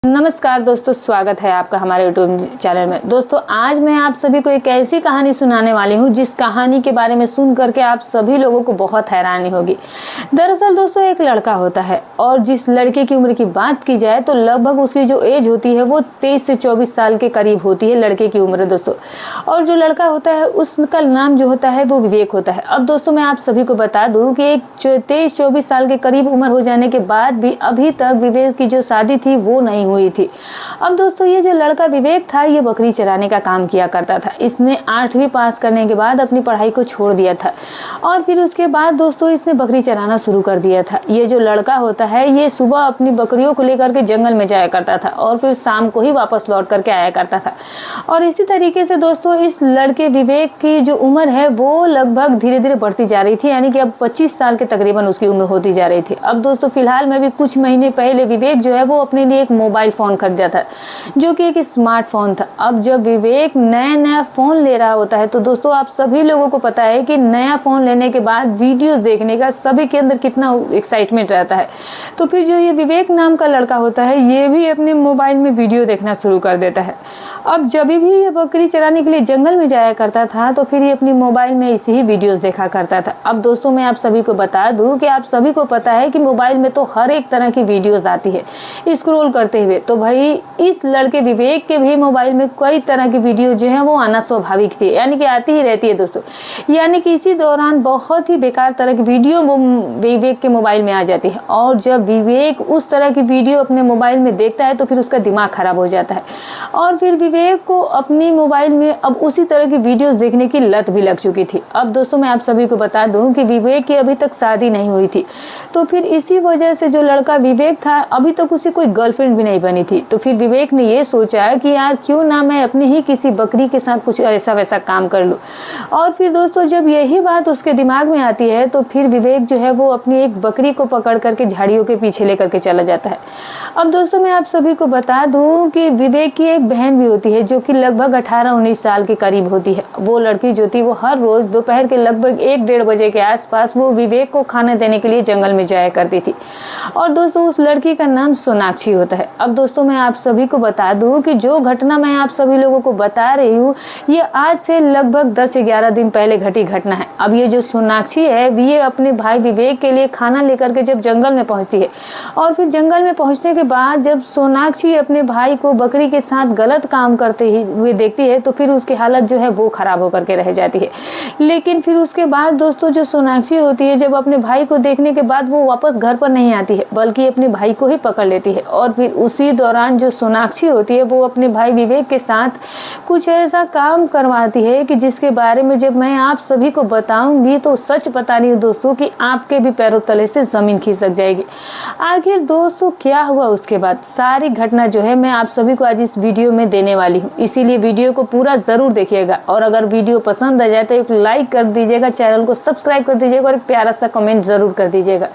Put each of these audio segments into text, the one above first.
नमस्कार दोस्तों, स्वागत है आपका हमारे यूट्यूब चैनल में। दोस्तों आज मैं आप सभी को एक ऐसी कहानी सुनाने वाली हूँ जिस कहानी के बारे में सुन करके आप सभी लोगों को बहुत हैरानी होगी। दरअसल दोस्तों एक लड़का होता है और जिस लड़के की उम्र की बात की जाए तो लगभग उसकी जो एज होती है वो 23 से 24 साल के करीब होती है लड़के की उम्र दोस्तों। और जो लड़का होता है उसका नाम जो होता है वो विवेक होता है। अब दोस्तों मैं आप सभी को बता दूँ कि एक 23-24 साल के करीब उम्र हो जाने के बाद भी अभी तक विवेक की जो शादी थी वो नहीं हुई थी। अब दोस्तों ये जो लड़का विवेक था ये बकरी चराने का काम किया करता था। इसने 8वीं पास करने के बाद अपनी पढ़ाई को छोड़ दिया था और फिर उसके बाद दोस्तों इसने बकरी चराना शुरू कर दिया था। ये जो लड़का होता है ये सुबह अपनी बकरियों को लेकर के जंगल में जाया करता था और फिर शाम को ही वापस लौट करके आया करता था। और इसी तरीके से दोस्तों इस लड़के विवेक की जो उम्र है वो लगभग धीरे धीरे बढ़ती जा रही थी, यानी कि अब 25 साल के तकरीबन उसकी उम्र होती जा रही थी। अब दोस्तों फिलहाल में भी कुछ महीने पहले विवेक जो है वो अपने लिए एक मोबाइल फोन खरीदा था जो कि एक स्मार्टफोन था। अब जब विवेक नया फोन ले रहा होता है तो दोस्तों आप सभी लोगों को पता है कि नया फोन लेने के बाद वीडियोस देखने का सभी के अंदर कितना एक्साइटमेंट रहता है। तो फिर जो ये विवेक नाम का लड़का होता है ये भी अपने मोबाइल में वीडियो देखना शुरू कर देता है। अब जब भी ये बकरी चराने के लिए जंगल में जाया करता था तो फिर ये अपनी मोबाइल में इसी ही वीडियोस देखा करता था। अब दोस्तों मैं आप सभी को बता दूं कि आप सभी को पता है कि मोबाइल में तो हर एक तरह की वीडियोस आती है स्क्रॉल करते हुए। तो भाई इस लड़के विवेक के भी मोबाइल में कई तरह की वीडियो जो है वो आना स्वाभाविक थी, यानी कि आती ही रहती है दोस्तों। यानी कि इसी दौरान बहुत ही बेकार तरह की वीडियो विवेक के मोबाइल में आ जाती है और जब विवेक उस तरह की वीडियो अपने मोबाइल में देखता है तो फिर उसका दिमाग खराब हो जाता है और फिर विवेक को अपनी मोबाइल में अब उसी तरह की वीडियोस देखने की लत भी लग चुकी थी। अब दोस्तों मैं आप सभी को बता दूं कि विवेक की अभी तक शादी नहीं हुई थी, तो फिर इसी वजह से जो लड़का विवेक था अभी तक उसे कोई गर्लफ्रेंड भी नहीं बनी थी। तो फिर विवेक ने ये सोचा कि यार क्यों ना मैं अपनी ही किसी बकरी के साथ कुछ ऐसा वैसा काम कर लूँ। और फिर दोस्तों जब यही बात उसके दिमाग में आती है तो फिर विवेक जो है वो अपनी एक बकरी को पकड़ करके झाड़ियों के पीछे लेकर के चला जाता है। अब दोस्तों मैं आप सभी को बता दूं कि विवेक की एक बहन भी होती है जो कि लगभग 18-19 साल के करीब होती है। वो लड़की जो थी वो हर रोज दोपहर के लगभग 1-1:30 बजे के आसपास वो विवेक को खाना देने के लिए जंगल में जाया करती थी। और दोस्तों उस लड़की का नाम सोनाक्षी होता है। अब दोस्तों मैं आप सभी को बता दूं कि जो घटना मैं आप सभी लोगों को बता रही हूँ ये आज से लगभग 10-11 दिन पहले घटी घटना है। अब ये जो सोनाक्षी है ये अपने भाई विवेक के लिए खाना लेकर के जब जंगल में पहुंचती है और फिर जंगल में पहुंचने के बाद जब सोनाक्षी अपने भाई को बकरी के साथ गलत काम करते हुए देखती है तो फिर उसकी हालत जो है वो खराब होकर के रह जाती है। लेकिन फिर उसके बाद दोस्तों जो सोनाक्षी होती है जब अपने भाई को देखने के बाद वो वापस घर पर नहीं आती है बल्कि अपने भाई को ही पकड़ लेती है। और फिर उसी दौरान जो सोनाक्षी होती है वो अपने भाई विवेक के साथ कुछ ऐसा काम करवाती है कि जिसके बारे में जब मैं आप सभी को बताऊंगी तो सच बता रही हूँ दोस्तों कि आपके भी पैरों तले से जमीन खिसक जाएगी। आखिर दोस्तों क्या हुआ उसके बाद सारी घटना जो है मैं आप सभी को आज इस वीडियो में देने वाली हूँ, इसीलिए वीडियो को पूरा जरूर देखिएगा। और अगर वीडियो पसंद आ जाए तो एक लाइक कर दीजिएगा, चैनल को सब्सक्राइब कर दीजिएगा और एक प्यारा सा कमेंट जरूर कर दीजिएगा।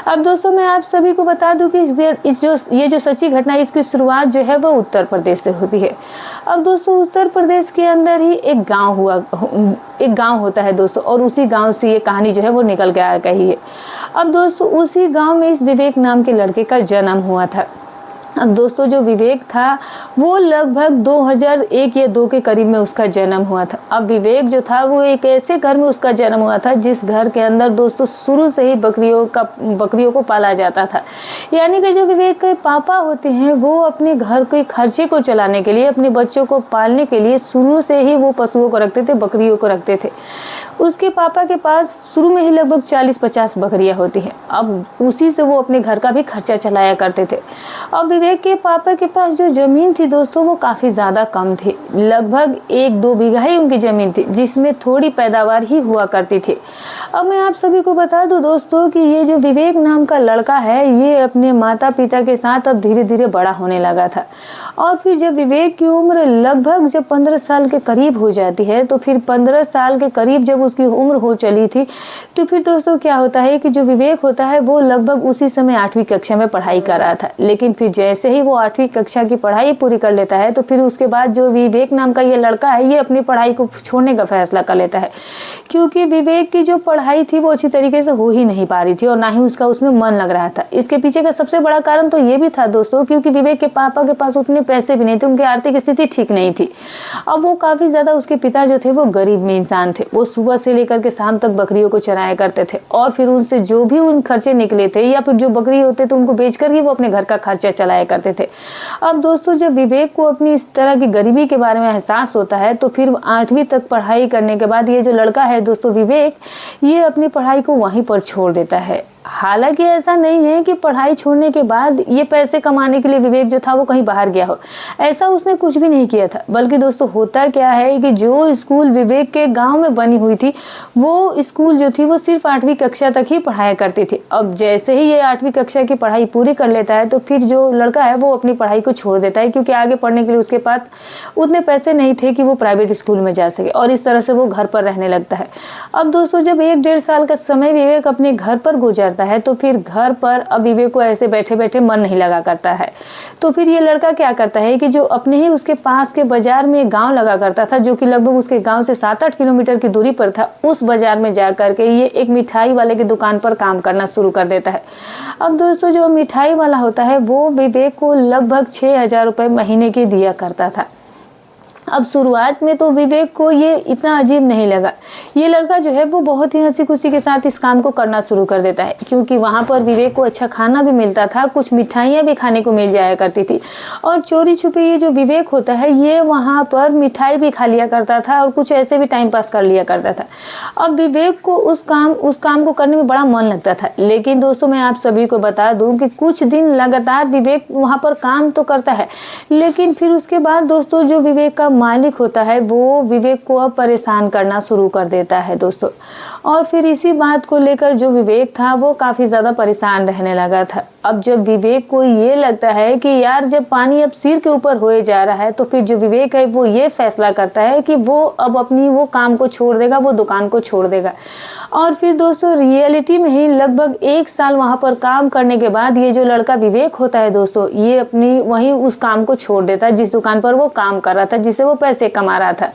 अब दोस्तों मैं आप सभी को बता दूं कि ये जो सच्ची घटना है इसकी शुरुआत जो है वो उत्तर प्रदेश से होती है। अब दोस्तों उत्तर प्रदेश के अंदर ही एक गांव होता है दोस्तों और उसी गांव से ये कहानी जो है वो निकल के आ गई है। अब दोस्तों उसी गांव में इस विवेक नाम के लड़के का जन्म हुआ था। अब दोस्तों जो विवेक था वो लगभग 2001 या 2 के करीब में उसका जन्म हुआ था। अब विवेक जो था वो एक ऐसे घर में उसका जन्म हुआ था जिस घर के अंदर दोस्तों शुरू से ही बकरियों को पाला जाता था। यानी कि जो विवेक के पापा होते हैं वो अपने घर के खर्चे को चलाने के लिए अपने बच्चों को पालने के लिए शुरू से ही वो पशुओं को रखते थे, बकरियों को रखते थे। उसके पापा के पास शुरू में ही लगभग 40-50 बकरियां होती हैं। अब उसी से वो अपने घर का भी खर्चा चलाया करते थे। अब विवेक के पापा के पास जो जमीन थी दोस्तों वो काफ़ी ज़्यादा कम थी, लगभग 1-2 बीघा ही उनकी ज़मीन थी जिसमें थोड़ी पैदावार ही हुआ करती थी। अब मैं आप सभी को बता दूं दोस्तों कि ये जो विवेक नाम का लड़का है ये अपने माता पिता के साथ अब धीरे धीरे बड़ा होने लगा था। और फिर जब विवेक की उम्र लगभग जब 15 साल के करीब हो जाती है तो फिर 15 साल के करीब जब उसकी उम्र हो चली थी तो फिर दोस्तों क्या होता है कि जो विवेक होता है वो लगभग उसी समय 8वीं कक्षा में पढ़ाई कर रहा था। लेकिन फिर जैसे जैसे ही वो 8वीं कक्षा की पढ़ाई पूरी कर लेता है तो फिर उसके बाद जो विवेक नाम का ये लड़का है, ये अपनी पढ़ाई को छोड़ने का फैसला कर लेता है, क्योंकि विवेक की जो पढ़ाई थी वो अच्छी तरीके से हो ही नहीं पा रही थी और ना ही उसका उसमें मन लग रहा था। इसके पीछे का सबसे बड़ा कारण तो ये भी था दोस्तों, क्योंकि विवेक के पापा के पास उतने पैसे भी नहीं थे, उनकी आर्थिक स्थिति ठीक नहीं थी। अब वो काफ़ी ज़्यादा, उसके पिता जो थे वो गरीब में इंसान थे। वो सुबह से लेकर के शाम तक बकरियों को चराया करते थे और फिर उनसे जो भी उन खर्चे निकले थे या फिर जो बकरी होते थे उनको बेच कर ही वो अपने घर का खर्चा चलाया करते थे। अब दोस्तों जब विवेक को अपनी इस तरह की गरीबी के बारे में एहसास होता है तो फिर 8वीं तक पढ़ाई करने के बाद ये जो लड़का है दोस्तों विवेक, ये अपनी पढ़ाई को वहीं पर छोड़ देता है। हालांकि ऐसा नहीं है कि पढ़ाई छोड़ने के बाद ये पैसे कमाने के लिए विवेक जो था वो कहीं बाहर गया हो, ऐसा उसने कुछ भी नहीं किया था। बल्कि दोस्तों होता क्या है कि जो स्कूल विवेक के गांव में बनी हुई थी वो स्कूल जो थी वो सिर्फ 8वीं कक्षा तक ही पढ़ाया करती थी। अब जैसे ही ये 8वीं कक्षा की पढ़ाई पूरी कर लेता है तो फिर जो लड़का है वो अपनी पढ़ाई को छोड़ देता है, क्योंकि आगे पढ़ने के लिए उसके पास उतने पैसे नहीं थे कि वो प्राइवेट स्कूल में जा सके, और इस तरह से वो घर पर रहने लगता है। अब दोस्तों जब 1-1.5 साल का समय विवेक अपने घर पर गुजरता है तो फिर घर पर अब विवेक को ऐसे बैठे बैठे मन नहीं लगा करता है। तो फिर ये लड़का क्या करता है कि जो अपने ही उसके पास के बाजार में एक गांव लगा करता था, जो कि लगभग उसके गांव से 7-8 किलोमीटर की दूरी पर था, उस बाजार में जा करके ये एक मिठाई वाले की दुकान पर काम करना शुरू कर देता है। अब दोस्तों जो मिठाई वाला होता है वो विवेक को लगभग 6,000 रुपये महीने की दिया करता था। अब शुरुआत में तो विवेक को ये इतना अजीब नहीं लगा। ये लड़का जो है वो बहुत ही हंसी खुशी के साथ इस काम को करना शुरू कर देता है, क्योंकि वहाँ पर विवेक को अच्छा खाना भी मिलता था, कुछ मिठाइयाँ भी खाने को मिल जाया करती थी, और चोरी छुपी ये जो विवेक होता है ये वहाँ पर मिठाई भी खा लिया करता था और कुछ ऐसे भी टाइम पास कर लिया करता था। अब विवेक को उस काम को करने में बड़ा मन लगता था। लेकिन दोस्तों मैं आप सभी को बता दूँ कि कुछ दिन लगातार विवेक वहाँ पर काम तो करता है, लेकिन फिर उसके बाद दोस्तों जो विवेक का मालिक होता है वो विवेक को अब परेशान करना शुरू कर देता है दोस्तों। और फिर इसी बात को लेकर जो विवेक था वो काफ़ी ज़्यादा परेशान रहने लगा था। अब जब विवेक को ये लगता है कि यार जब पानी अब सिर के ऊपर होए जा रहा है, तो फिर जो विवेक है वो ये फैसला करता है कि वो अब अपनी वो काम को छोड़ देगा, वो दुकान को छोड़ देगा। और फिर दोस्तों रियलिटी में ही लगभग 1 साल वहाँ पर काम करने के बाद ये जो लड़का विवेक होता है दोस्तों, ये अपनी वहीं उस काम को छोड़ देता है जिस दुकान पर वो काम कर रहा था, जिससे वो पैसे कमा रहा था,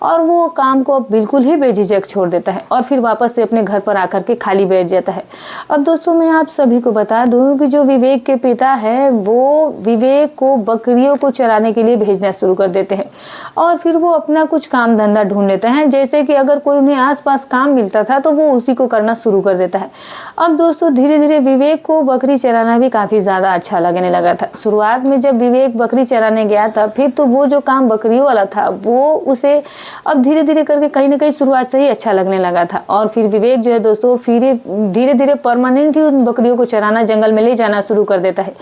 और वो काम को अब बिल्कुल ही बेझिझक छोड़ देता है और फिर वापस से अपने घर पर आकर के खाली बैठ जाता है। अब दोस्तों मैं आप सभी को बता दूं कि जो विवेक के पिता है वो विवेक को बकरियों को चराने के लिए भेजना शुरू कर देते हैं और फिर वो अपना कुछ काम धंधा ढूंढ लेते हैं। जैसे कि अगर कोई उन्हें आसपास काम मिलता था तो वो उसी को करना शुरू कर देता है। अब दोस्तों धीरे धीरे विवेक को बकरी चराना भी काफ़ी ज़्यादा अच्छा लगने लगा था। शुरुआत में जब विवेक बकरी चराने गया था फिर तो वो जो काम बकरियों वाला था वो उसे अब धीरे धीरे करके कहीं ना कहीं शुरुआत से ही अच्छा लगने लगा था। और फिर विवेक जो है दोस्तों फिर धीरे धीरे परमानेंट ही उन बकरियों को चराना, जंगल में ले जाना शुरू कर देता है।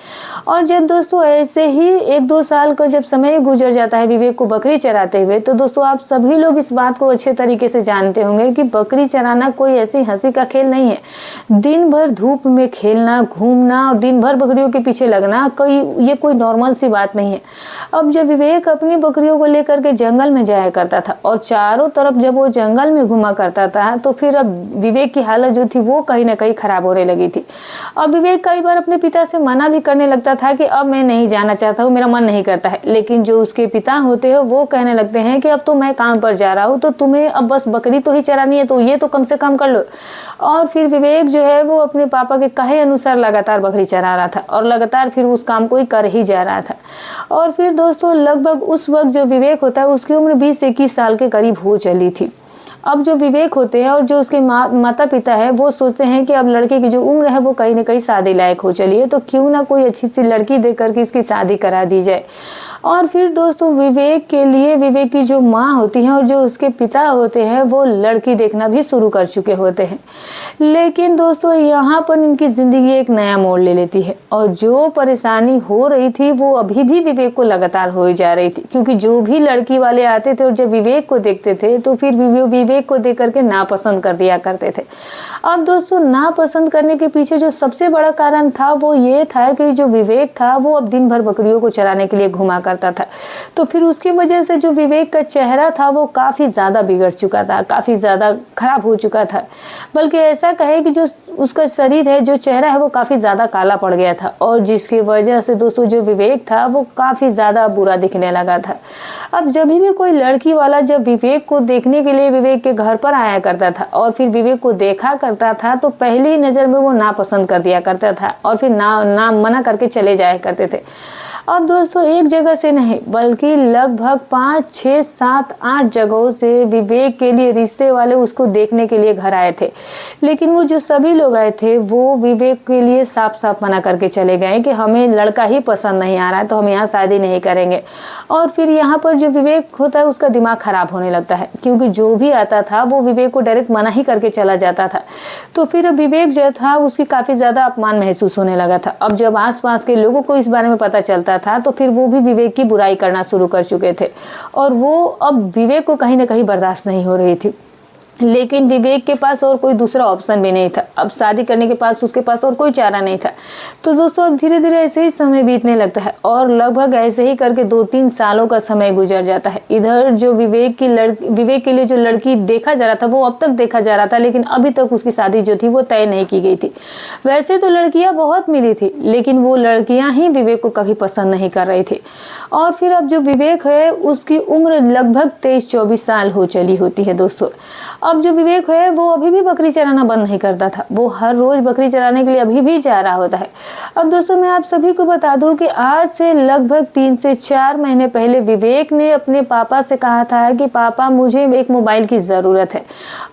और जब दोस्तों ऐसे ही 1-2 साल का जब समय गुजर जाता है विवेक को बकरी चराते हुए, तो दोस्तों आप सभी लोग इस बात को अच्छे तरीके से जानते होंगे कि बकरी चराना कोई ऐसी हंसी का खेल नहीं है। दिन भर धूप में खेलना, घूमना और दिन भर बकरियों के पीछे लगना ये कोई नॉर्मल सी बात नहीं है। अब जब विवेक अपनी बकरियों को लेकर के जंगल में जाया करता था और चारों तरफ जब वो जंगल में घुमा करता था तो फिर अब विवेक की हालत जो थी वो कहीं ना कहीं खराब होने लगी थी। अब विवेक कई बार अपने पिता से मना भी करने लगता था कि अब मैं नहीं जाना चाहता हूँ, मेरा मन नहीं करता है। लेकिन जो उसके पिता होते हैं वो कहने लगते हैं कि अब तो मैं काम पर जा रहा हूँ तो तुम्हें अब बस बकरी तो ही चरानी है, तो ये तो कम से कम कर लो। और फिर विवेक जो है वो अपने पापा के कहे अनुसार लगातार बकरी चरा रहा था और लगातार फिर उस काम को ही कर ही जा रहा था। और फिर दोस्तों लगभग उस वक्त जो विवेक होता है उसकी उम्र 20 से 21 साल के करीब हो चली थी। अब जो विवेक होते हैं और जो उसके माता पिता है वो सोचते हैं कि अब लड़के की जो उम्र है वो कहीं ना कहीं शादी लायक हो चली है, तो क्यों ना कोई अच्छी सी लड़की दे करके इसकी शादी करा दी जाए। और फिर दोस्तों विवेक के लिए विवेक की जो माँ होती है और जो उसके पिता होते हैं वो लड़की देखना भी शुरू कर चुके होते हैं। लेकिन दोस्तों यहाँ पर इनकी ज़िंदगी एक नया मोड़ ले लेती है और जो परेशानी हो रही थी वो अभी भी विवेक को लगातार हो जा रही थी, क्योंकि जो भी लड़की वाले आते थे और जब विवेक को देखते थे तो फिर विवेक को देख करके नापसंद कर दिया करते थे। अब दोस्तों नापसंद करने के पीछे जो सबसे बड़ा कारण था वो ये था कि जो विवेक था वो अब दिन भर बकरियों को चराने के लिए घुमा करता करता था। तो फिर उसकी वजह से जो विवेक का चेहरा था वो काफ़ी ज़्यादा बिगड़ चुका था, काफ़ी ज़्यादा खराब हो चुका था। बल्कि ऐसा कहे कि जो उसका शरीर है, जो चेहरा है, वो काफ़ी ज़्यादा काला पड़ गया था, और जिसकी वजह से दोस्तों जो विवेक था वो काफ़ी ज़्यादा बुरा दिखने लगा था। अब जब भी कोई लड़की वाला जब विवेक को देखने के लिए विवेक के घर पर आया करता था और फिर विवेक को देखा करता था तो पहली नज़र में वो नापसंद कर दिया करता था और फिर ना मना करके चले जाया करते थे। अब दोस्तों एक जगह से नहीं बल्कि लगभग 5, 6, 7, 8 जगहों से विवेक के लिए रिश्ते वाले उसको देखने के लिए घर आए थे, लेकिन वो जो सभी लोग आए थे वो विवेक के लिए साफ साफ मना करके चले गए कि हमें लड़का ही पसंद नहीं आ रहा है, तो हम यहाँ शादी नहीं करेंगे। और फिर यहाँ पर जो विवेक होता है उसका दिमाग खराब होने लगता है, क्योंकि जो भी आता था वो विवेक को डायरेक्ट मना ही करके चला जाता था। तो फिर विवेक जो था उसकी काफ़ी ज़्यादा अपमान महसूस होने लगा था। अब जब आसपास के लोगों को इस बारे में पता चलता था तो फिर वो भी विवेक की बुराई करना शुरू कर चुके थे, और वो अब विवेक को कहीं ना कहीं बर्दाश्त नहीं हो रही थी। लेकिन विवेक के पास और कोई दूसरा ऑप्शन भी नहीं था। अब शादी करने के पास उसके पास और कोई चारा नहीं था। तो दोस्तों अब धीरे धीरे ऐसे ही समय बीतने लगता है और लगभग ऐसे ही करके 2-3 सालों का समय गुजर जाता है। इधर जो विवेक के लिए जो लड़की देखा जा रहा था वो अब तक देखा जा रहा था, लेकिन अभी तक उसकी शादी जो थी वो तय नहीं की गई थी। वैसे तो लड़कियां बहुत मिली थी, लेकिन वो लड़कियां ही विवेक को कभी पसंद नहीं कर रही थी। और फिर अब जो विवेक है उसकी उम्र लगभग 23-24 साल हो चली होती है दोस्तों। अब जो विवेक है वो अभी भी बकरी चराना बंद नहीं करता था, वो हर रोज बकरी चराने के लिए अभी भी जा रहा होता है। अब दोस्तों मैं आप सभी को बता दूं कि आज से लगभग 3 से 4 महीने पहले विवेक ने अपने पापा से कहा था कि पापा मुझे एक मोबाइल की ज़रूरत है,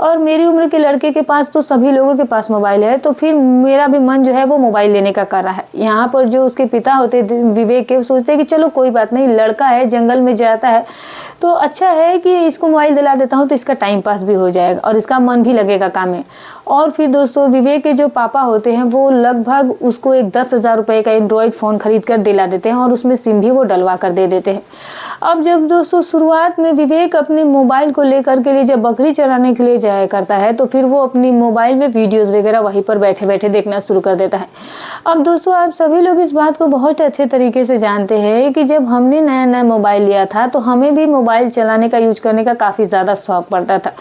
और मेरी उम्र के लड़के के पास तो सभी लोगों के पास मोबाइल है, तो फिर मेरा भी मन जो है वो मोबाइल लेने का कर रहा है। यहाँ पर जो उसके पिता होते विवेक के सोचते कि चलो कोई बात नहीं, लड़का है, जंगल में जाता है, तो अच्छा है कि इसको मोबाइल दिला देता हूँ तो इसका टाइम पास भी हो जाएगा और इसका मन भी लगेगा काम में। और फिर दोस्तों विवेक के जो पापा होते हैं वो लगभग उसको एक 10,000 रुपये का एंड्रॉयड फ़ोन खरीद कर दिला देते हैं और उसमें सिम भी वो डलवा कर दे देते हैं। अब जब दोस्तों शुरुआत में विवेक अपने मोबाइल को लेकर के लिए जब बकरी चराने के लिए जाया करता है तो फिर वो अपनी मोबाइल में वीडियोस वगैरह वहीं पर बैठे बैठे देखना शुरू कर देता है। अब दोस्तों आप सभी लोग इस बात को बहुत अच्छे तरीके से जानते हैं कि जब हमने नया नया मोबाइल लिया था तो हमें भी मोबाइल चलाने का यूज करने का काफ़ी ज़्यादा शौक पड़ता था,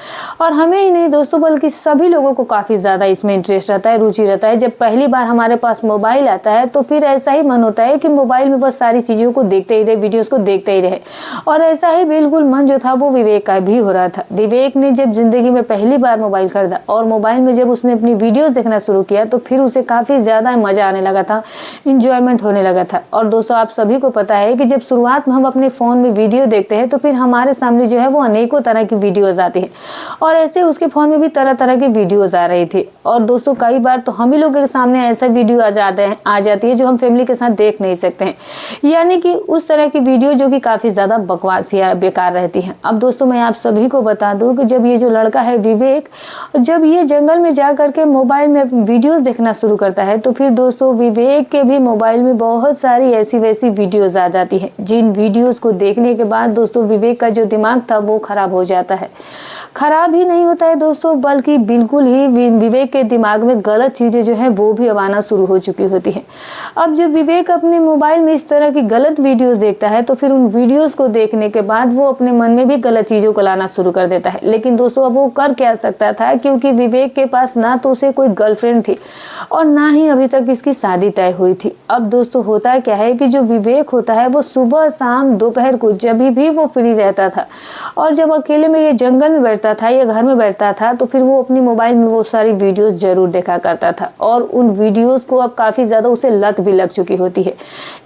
और हमें ही नहीं दोस्तों बल्कि सभी लोगों को काफ़ी ज़्यादा इसमें इंटरेस्ट रहता है, रुचि रहता है। जब पहली बार हमारे पास मोबाइल आता है तो फिर ऐसा ही मन होता है कि मोबाइल में बस सारी चीज़ों को देखते ही रहे, वीडियोस को देखते ही रहे, और ऐसा ही बिल्कुल मन जो था वो विवेक का भी हो रहा था। विवेक ने जब ज़िंदगी में पहली बार मोबाइल खरीदा और मोबाइल में जब उसने अपनी वीडियोस देखना शुरू किया तो फिर उसे काफ़ी ज़्यादा मज़ा आने लगा था, इंजॉयमेंट होने लगा था। और दोस्तों आप सभी को पता है कि जब शुरुआत में हम अपने फ़ोन में वीडियो देखते हैं तो फिर हमारे सामने जो है वो अनेकों तरह की वीडियोज़ आती हैं, और ऐसे उसके फ़ोन में भी तरह तरह की वीडियोज़ आ रही थी। और दोस्तों कई बार तो हम ही लोगों के सामने ऐसा वीडियो आ जाती है जो हम फैमिली के साथ देख नहीं सकते हैं, यानी कि उस तरह की वीडियो जो कि काफ़ी ज़्यादा बकवास या बेकार रहती हैं। अब दोस्तों मैं आप सभी को बता दूं कि जब ये जो लड़का है विवेक, जब ये जंगल में जा करके मोबाइल में वीडियोस देखना शुरू करता है तो फिर दोस्तों विवेक के भी मोबाइल में बहुत सारी ऐसी वैसी वीडियोस आ जाती हैं, जिन वीडियोस को देखने के बाद दोस्तों विवेक का जो दिमाग था वो खराब हो जाता है। खराब ही नहीं होता है दोस्तों, बल्कि बिल्कुल ही विवेक के दिमाग में गलत चीज़ें जो है वो भी आना शुरू हो चुकी होती हैं। अब जब विवेक अपने मोबाइल में इस तरह की गलत वीडियोस देखता है तो फिर उन वीडियोस को देखने के बाद वो अपने मन में भी गलत चीज़ों को लाना शुरू कर देता है। लेकिन दोस्तों अब वो कर क्या सकता था, क्योंकि विवेक के पास ना तो उसे कोई गर्लफ्रेंड थी और ना ही अभी तक इसकी शादी तय हुई थी। अब दोस्तों होता क्या है कि जो विवेक होता है वो सुबह शाम दोपहर को जब भी वो फ्री रहता था और जब अकेले में ये जंगल में बैठता था या घर में बैठता था तो फिर वो अपनी मोबाइल में वो सारी वीडियोस जरूर देखा करता था, और उन वीडियोस को अब काफ़ी ज़्यादा उसे लत भी लग चुकी होती है।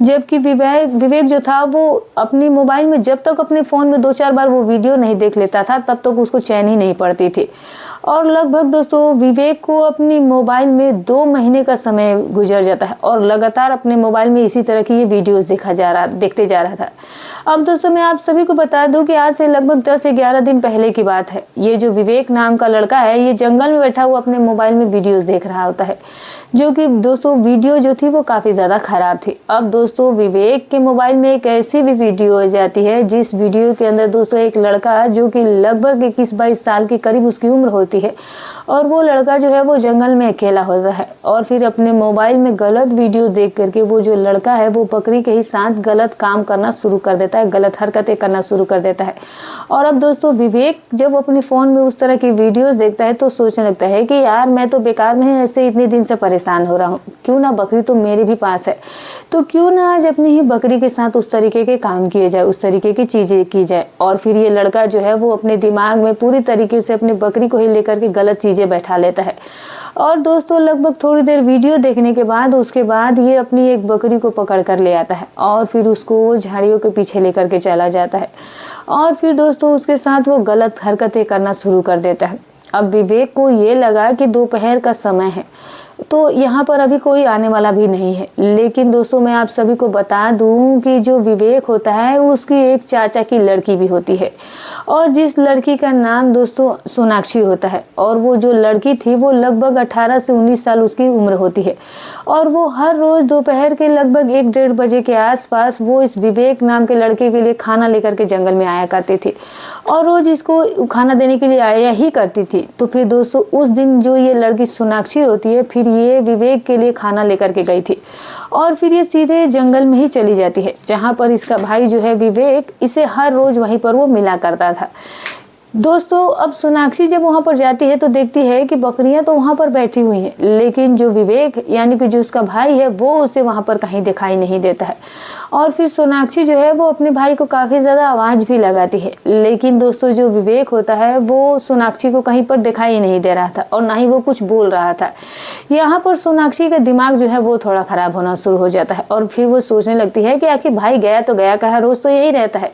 जबकि विवेक जो था वो अपनी मोबाइल में जब तक अपने फ़ोन में 2-4 बार वो वीडियो नहीं देख लेता था तब तक उसको चैन ही नहीं पड़ती थी। और लगभग दोस्तों विवेक को अपनी मोबाइल में 2 महीने का समय गुजर जाता है और लगातार अपने मोबाइल में इसी तरह की ये वीडियोस देखते जा रहा था। अब दोस्तों मैं आप सभी को बता दूं कि आज से लगभग 10 से 11 दिन पहले की बात है। ये जो विवेक नाम का लड़का है ये जंगल में बैठा हुआ अपने मोबाइल में वीडियोस देख रहा होता है, जो कि दोस्तों वीडियो जो थी वो काफ़ी ज़्यादा ख़राब थी। अब दोस्तों विवेक के मोबाइल में एक ऐसी भी वीडियो आ जाती है जिस वीडियो के अंदर दोस्तों एक लड़का जो कि लगभग 21-22 साल के करीब उसकी उम्र होती है, और वो लड़का जो है वो जंगल में अकेला होता है और फिर अपने मोबाइल में गलत वीडियो देख करके वो जो लड़का है वो बकरी के ही साथ गलत काम करना शुरू कर देता है, गलत हरकतें करना शुरू कर देता है। और अब दोस्तों विवेक जब अपने फ़ोन में उस तरह की वीडियोस देखता है तो सोचने लगता है कि यार मैं तो बेकार में ऐसे इतने दिन से परेशान हो रहा हूँ, क्यों ना बकरी तो मेरे भी पास है, तो क्यों ना आज अपनी ही बकरी के साथ उस तरीके के काम किए जाए, उस तरीके की चीज़ें की जाए। और फिर ये लड़का जो है वो अपने दिमाग में पूरी तरीके से अपनी बकरी को ही लेकर के गलत चीज़ें बैठा लेता है। और दोस्तों लगभग थोड़ी देर वीडियो देखने के बाद उसके बाद ये अपनी एक बकरी को पकड़ कर ले आता है और फिर उसको झाड़ियों के पीछे लेकर के चला जाता है और फिर दोस्तों उसके साथ वो गलत हरकतें करना शुरू कर देता है। अब विवेक को ये लगा कि दोपहर का समय है तो यहाँ पर अभी कोई आने वाला भी नहीं है, लेकिन दोस्तों मैं आप सभी को बता दूं कि जो विवेक होता है उसकी एक चाचा की लड़की भी होती है और जिस लड़की का नाम दोस्तों सोनाक्षी होता है, और वो जो लड़की थी वो लगभग 18 से 19 साल उसकी उम्र होती है और वो हर रोज़ दोपहर के लगभग 1-1:30 बजे के आसपास वो इस विवेक नाम के लड़के के लिए खाना लेकर के जंगल में आया करती थी और रोज़ इसको खाना देने के लिए आया ही करती थी। तो फिर दोस्तों उस दिन जो ये लड़की सोनाक्षी होती है फिर ये विवेक के लिए खाना लेकर के गई थी और फिर ये सीधे जंगल में ही चली जाती है जहाँ पर इसका भाई जो है विवेक इसे हर रोज़ वहीं पर वो मिला करता था। दोस्तों अब सोनाक्षी जब वहाँ पर जाती है तो देखती है कि बकरियां तो वहाँ पर बैठी हुई हैं, लेकिन जो विवेक यानी कि जो उसका भाई है वो उसे वहाँ पर कहीं दिखाई नहीं देता है। और फिर सोनाक्षी जो है वो अपने भाई को काफ़ी ज़्यादा आवाज़ भी लगाती है, लेकिन दोस्तों जो विवेक होता है वो सोनाक्षी को कहीं पर दिखाई नहीं दे रहा था और ना ही वो कुछ बोल रहा था। यहाँ पर सोनाक्षी का दिमाग जो है वो थोड़ा ख़राब होना शुरू हो जाता है और फिर वो सोचने लगती है कि आखिर भाई गया तो गया कहाँ, रोज़ तो यही रहता है।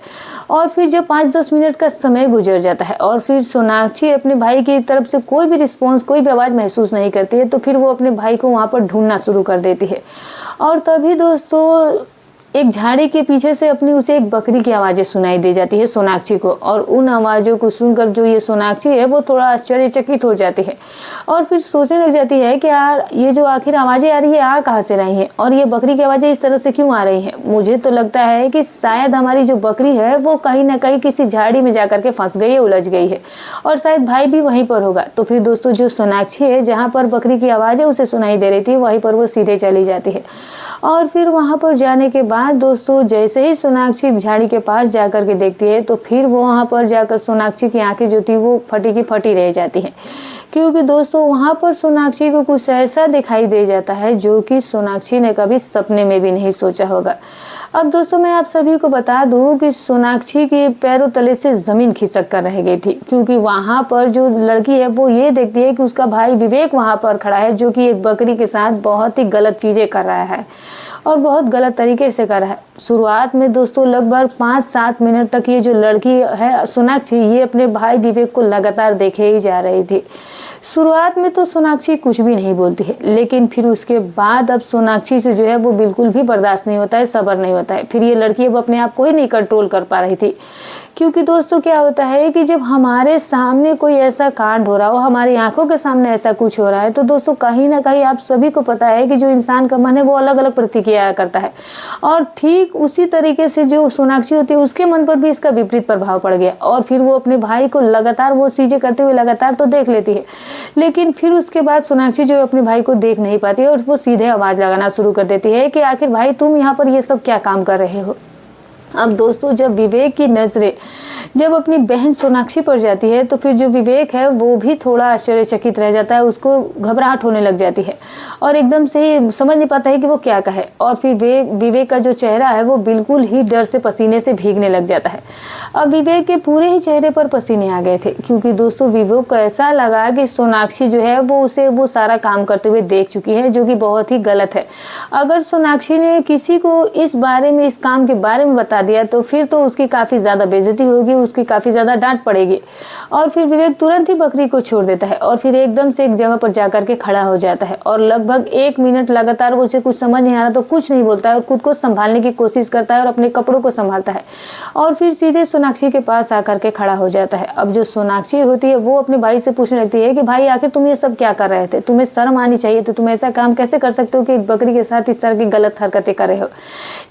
और फिर जब 5-10 मिनट का समय गुजर जाता है और फिर सोनाक्षी अपने भाई की तरफ से कोई भी रिस्पॉन्स, कोई भी आवाज़ महसूस नहीं करती है, तो फिर वो अपने भाई को वहाँ पर ढूंढना शुरू कर देती है। और तभी दोस्तों एक झाड़ी के पीछे से उसे एक बकरी की आवाज़ें सुनाई दे जाती है सोनाक्षी को, और उन आवाज़ों को सुनकर जो ये सोनाक्षी है वो थोड़ा आश्चर्यचकित हो जाती है और फिर सोचने लग जाती है कि यार ये जो आखिर आवाज़ें आ रही है आ कहाँ से रही हैं और ये बकरी की आवाज़ें इस तरह से क्यों आ रही हैं। मुझे तो लगता है कि शायद हमारी जो बकरी है वो कहीं ना कहीं किसी झाड़ी में जा करके फंस गई है, उलझ गई है, और शायद भाई भी वहीं पर होगा। तो फिर दोस्तों जो सोनाक्षी है जहाँ पर बकरी की आवाज़ें उसे सुनाई दे रही थी वहीं पर वो सीधे चली जाती है। और फिर वहाँ पर जाने के बाद दोस्तों जैसे ही सोनाक्षी झाड़ी के पास जाकर के देखती है तो फिर वो वहाँ पर जाकर सोनाक्षी की आंखें जो थी वो फटी की फटी रह जाती हैं, क्योंकि दोस्तों वहाँ पर सोनाक्षी को कुछ ऐसा दिखाई दे जाता है जो कि सोनाक्षी ने कभी सपने में भी नहीं सोचा होगा। अब दोस्तों मैं आप सभी को बता दूं कि सोनाक्षी के पैरों तले से ज़मीन खिसक कर रह गई थी, क्योंकि वहाँ पर जो लड़की है वो ये देखती है कि उसका भाई विवेक वहाँ पर खड़ा है जो कि एक बकरी के साथ बहुत ही गलत चीज़ें कर रहा है और बहुत गलत तरीके से कर रहा है। शुरुआत में दोस्तों लगभग 5-7 मिनट तक ये जो लड़की है सोनाक्षी ये अपने भाई विवेक को लगातार देखे ही जा रही थी। शुरुआत में तो सोनाक्षी कुछ भी नहीं बोलती है, लेकिन फिर उसके बाद अब सोनाक्षी से जो है वो बिल्कुल भी बर्दाश्त नहीं होता है, सब्र नहीं होता है। फिर ये लड़की अब अपने आप को ही नहीं कंट्रोल कर पा रही थी, क्योंकि दोस्तों क्या होता है कि जब हमारे सामने कोई ऐसा कांड हो रहा हो, हमारी आंखों के सामने ऐसा कुछ हो रहा है, तो दोस्तों कहीं ना कहीं आप सभी को पता है कि जो इंसान का मन है वो अलग अलग प्रतिक्रिया करता है, और ठीक उसी तरीके से जो सोनाक्षी होती है उसके मन पर भी इसका विपरीत प्रभाव पड़ गया और फिर वो अपने भाई को लगातार वो चीज़ें करते हुए लगातार तो देख लेती है, लेकिन फिर उसके बाद सोनाक्षी जो अपने भाई को देख नहीं पाती है और वो सीधे आवाज़ लगाना शुरू कर देती है कि आखिर भाई तुम यहाँ पर ये सब क्या काम कर रहे हो। अब दोस्तों जब विवेक की नज़रें जब अपनी बहन सोनाक्षी पर जाती है तो फिर जो विवेक है वो भी थोड़ा आश्चर्यचकित रह जाता है, उसको घबराहट होने लग जाती है और एकदम से ही समझ नहीं पाता है कि वो क्या कहे, और फिर विवेक का जो चेहरा है वो बिल्कुल ही डर से पसीने से भीगने लग जाता है। अब विवेक के पूरे ही चेहरे पर पसीने आ गए थे, क्योंकि दोस्तों विवेक को ऐसा लगा कि सोनाक्षी जो है वो उसे वो सारा काम करते हुए देख चुकी है, जो कि बहुत ही गलत है। अगर सोनाक्षी ने किसी को इस बारे में, इस काम के बारे में बता दिया तो फिर तो उसकी काफ़ी ज़्यादा बेइज्जती होगी, उसकी काफ़ी ज़्यादा डांट पड़ेगी। और फिर विवेक तुरंत ही बकरी को छोड़ देता है और फिर एकदम से एक जगह पर जाकर के खड़ा हो जाता है और लगभग 1 मिनट लगातार उसे कुछ समझ नहीं आ रहा तो कुछ नहीं बोलता है और खुद को संभालने की कोशिश करता है और अपने कपड़ों को संभालता है और फिर सीधे सोनाक्षी के पास आकर के खड़ा हो जाता है। अब जो सोनाक्षी होती है वो अपने भाई से पूछने लगती है कि भाई आखिर तुम ये सब क्या कर रहे थे, तुम्हें शर्म आनी चाहिए, तो तुम ऐसा काम कैसे कर सकते हो कि एक बकरी के साथ इस तरह की गलत हरकतें कर रहे हो।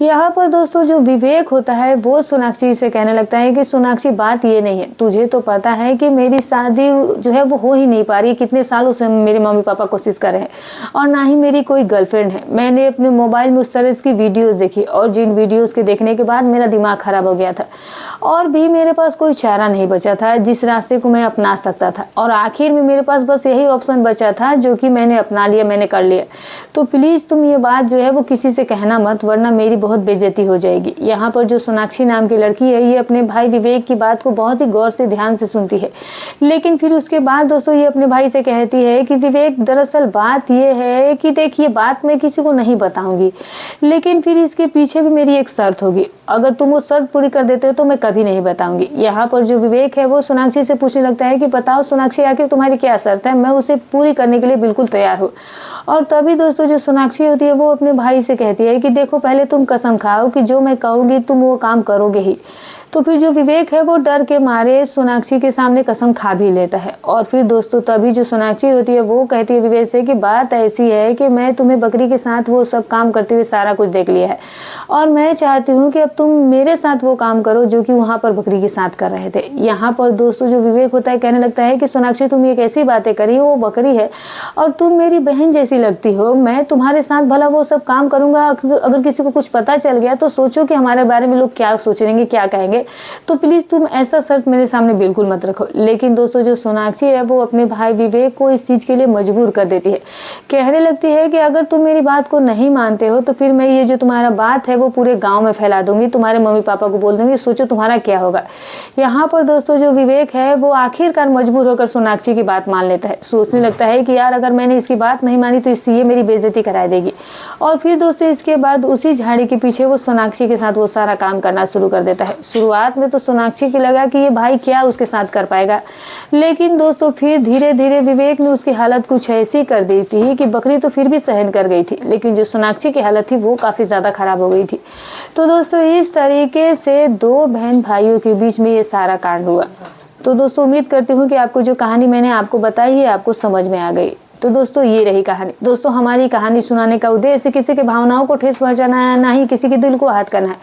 यहाँ पर दोस्तों जो विवेक होता है वो सोनाक्षी से कहने लगता है कि सोनाक्षी बात ये नहीं है, तुझे तो पता है कि मेरी शादी जो है वो हो ही नहीं पा रही, कितने सालों से मेरे मम्मी पापा कोशिश कर रहे हैं और ना ही मेरी कोई गर्लफ्रेंड है। मैंने अपने मोबाइल में उस तरह की वीडियोस देखी और जिन वीडियोस के देखने के बाद मेरा दिमाग खराब हो गया था और भी मेरे पास कोई चारा नहीं बचा था जिस रास्ते को मैं अपना सकता था और आखिर में मेरे पास बस यही ऑप्शन बचा था जो कि मैंने अपना लिया, मैंने कर लिया। तो प्लीज़ तुम ये बात जो है वो किसी से कहना मत, वरना मेरी बहुत बेइज्जती हो जाएगी। यहाँ पर जो सोनाक्षी नाम की लड़की है ये अपने भाई विवेक की बात को बहुत ही गौर से ध्यान से सुनती है, लेकिन फिर उसके बाद दोस्तों ये अपने भाई से कहती है कि विवेक दरअसल बात ये है कि देखिए बात मैं किसी को नहीं बताऊंगी, लेकिन फिर इसके पीछे भी मेरी एक शर्त होगी, अगर तुम वो शर्त पूरी कर देते हो तो मैं कभी नहीं बताऊंगी। यहाँ पर जो विवेक है वो सोनाक्षी से पूछने लगता है कि बताओ सोनाक्षी आखिर तुम्हारी क्या शर्त है, मैं उसे पूरी करने के लिए बिल्कुल तैयार हूँ। और तभी दोस्तों जो सोनाक्षी होती है वो अपने भाई से कहती है कि देखो पहले तुम कसम खाओ कि जो मैं कहूँगी तुम वो काम करोगे ही। तो फिर जो विवेक है वो डर के मारे सोनाक्षी के सामने कसम खा भी लेता है और फिर दोस्तों तभी जो सोनाक्षी होती है वो कहती है विवेक से कि बात ऐसी है कि मैं तुम्हें बकरी के साथ वो सब काम करते हुए सारा कुछ देख लिया है और मैं चाहती हूँ कि अब तुम मेरे साथ वो काम करो जो कि वहाँ पर बकरी के साथ कर रहे थे। यहाँ पर दोस्तों जो विवेक होता है कहने लगता है कि सोनाक्षी तुम ये कैसी बातें करी, वो बकरी है और तुम मेरी बहन जैसी लगती हो, मैं तुम्हारे साथ भला वो सब काम करूँगा, अगर किसी को कुछ पता चल गया तो सोचो कि हमारे बारे में लोग क्या सोचेंगे, क्या कहेंगे, तो प्लीज तुम ऐसा शर्त मेरे सामने बिल्कुल मत रखो। लेकिन दोस्तों जो सोनाक्षी है वो अपने भाई विवेक को इस चीज के लिए मजबूर कर देती है, कहने लगती है कि अगर तुम मेरी बात को नहीं मानते हो तो फिर मैं ये जो तुम्हारा बात है वो पूरे गांव में फैला दूंगी, तुम्हारे मम्मी पापा को बोल दूंगी, सोचो तुम्हारा क्या होगा। यहाँ पर दोस्तों जो विवेक है वो आखिरकार मजबूर होकर सोनाक्षी की बात मान लेता है, सोचने लगता है कि यार अगर मैंने इसकी बात नहीं मानी तो इससे ये मेरी बेइज्जती करा देगी। और फिर दोस्तों इसके बाद उसी झाड़ी के पीछे वो सोनाक्षी के साथ वो सारा काम करना शुरू कर देता है। शुरुआत में तो सोनाक्षी की लगा कि ये भाई क्या उसके साथ कर पाएगा, लेकिन दोस्तों फिर धीरे धीरे विवेक ने उसकी हालत कुछ ऐसी कर दी थी कि बकरी तो फिर भी सहन कर गई थी, लेकिन जो सोनाक्षी की हालत थी वो काफ़ी ज़्यादा खराब हो गई थी। तो दोस्तों इस तरीके से 2 बहन भाइयों के बीच में ये सारा कांड हुआ। तो दोस्तों उम्मीद करती हूँ कि आपको जो कहानी मैंने आपको बताई है आपको समझ में आ गई। तो दोस्तों ये रही कहानी। दोस्तों हमारी कहानी सुनाने का उद्देश्य किसी के भावनाओं को ठेस पहुंचाना है, ना ही किसी के दिल को आहत करना है।